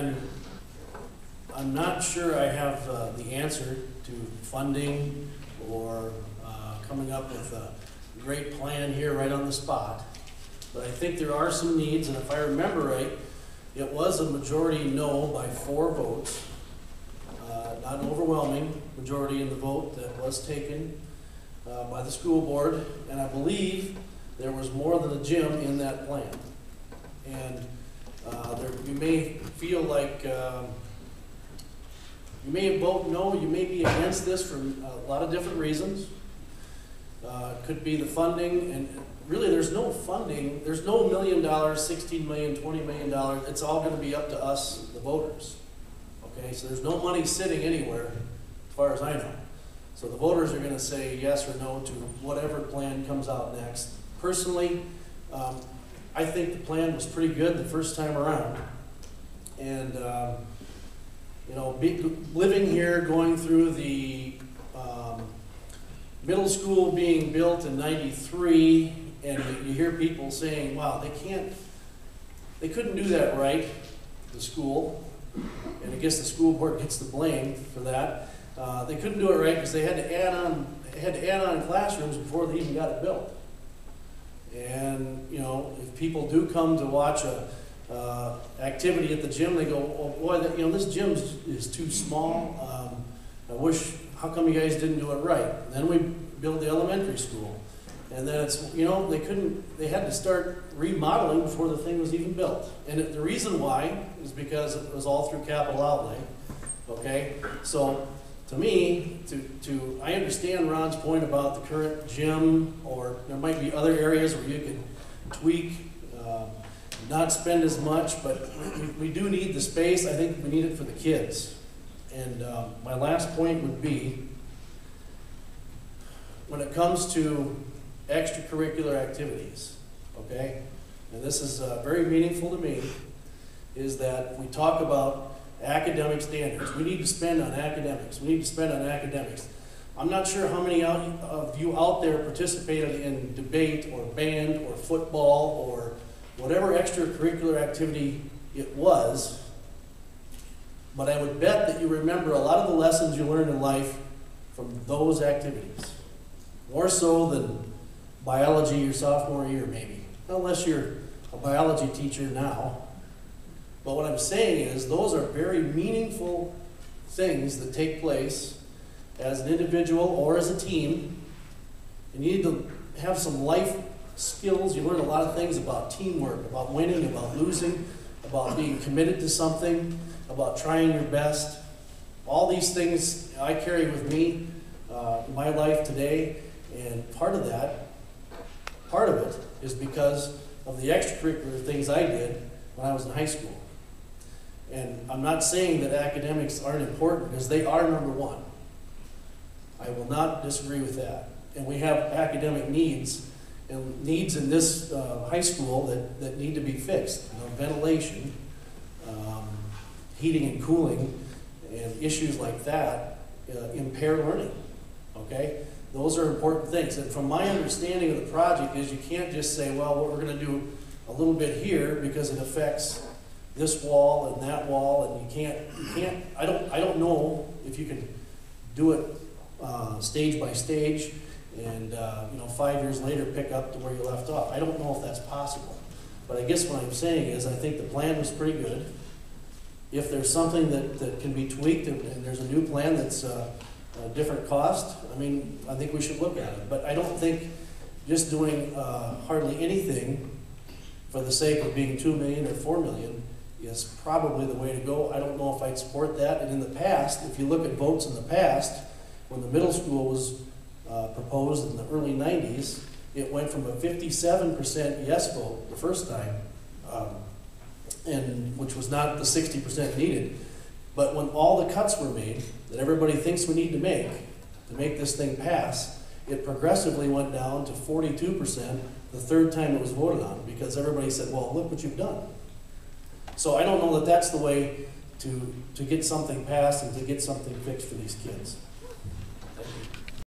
And I'm not sure I have the answer to funding or coming up with a great plan here right on the spot. But I think there are some needs, and if I remember right, it was a majority no by 4 votes. Not an overwhelming majority in the vote that was taken by the school board, and I believe there was more than a gym in that plan. And you may feel like you may vote no, you may be against this for a lot of different reasons. It could be the funding, and really there's no funding, there's no $1 million, $16 million, $20 million, it's all going to be up to us, the voters. Okay, so there's no money sitting anywhere, as far as I know. So the voters are going to say yes or no to whatever plan comes out next. Personally, I think the plan was pretty good the first time around. And, you know, living here, going through the middle school being built in '93, and you hear people saying, wow, they couldn't do that right, the school. And I guess the school board gets the blame for that. They couldn't do it right because they had to add on classrooms before they even got it built. And you know, if people do come to watch a activity at the gym, they go, oh boy, you know, this gym is too small. I wish, how come you guys didn't do it right? And then we built the elementary school. And then it's, you know, they had to start remodeling before the thing was even built. And the reason why is because it was all through capital outlay, okay? So to me, I understand Ron's point about the current gym, or there might be other areas where you can tweak, not spend as much, but we do need the space. I think we need it for the kids. And my last point would be, when it comes to extracurricular activities, okay, and this is very meaningful to me, is that we talk about academic standards. We need to spend on academics. We need to spend on academics. I'm not sure how many of you out there participated in debate or band or football or whatever extracurricular activity it was, but I would bet that you remember a lot of the lessons you learned in life from those activities. More so than biology your sophomore year, maybe. Unless you're a biology teacher now. But what I'm saying is, those are very meaningful things that take place as an individual or as a team. You need to have some life skills. You learn a lot of things about teamwork, about winning, about losing, about being committed to something, about trying your best. All these things I carry with me in my life today. And part of it is because of the extracurricular things I did when I was in high school. And I'm not saying that academics aren't important, because they are number one. I will not disagree with that. And we have academic needs, and needs in this high school that need to be fixed. You know, ventilation, heating and cooling, and issues like that impair learning, okay? Those are important things. And from my understanding of the project is, you can't just say, well, what we're going to do a little bit here because it affects this wall and that wall, and you can't. I don't know if you can do it stage by stage, and you know, 5 years later pick up to where you left off. I don't know if that's possible. But I guess what I'm saying is, I think the plan was pretty good. If there's something that can be tweaked, and there's a new plan that's a different cost, I mean, I think we should look at it. But I don't think just doing hardly anything for the sake of being $2 million or $4 million is probably the way to go. I don't know if I'd support that. And in the past, if you look at votes in the past, when the middle school was proposed in the early 90s, it went from a 57% yes vote the first time, and which was not the 60% needed. But when all the cuts were made that everybody thinks we need to make this thing pass, it progressively went down to 42% the third time it was voted on, because everybody said, well, look what you've done. So I don't know that that's the way to get something passed and to get something fixed for these kids.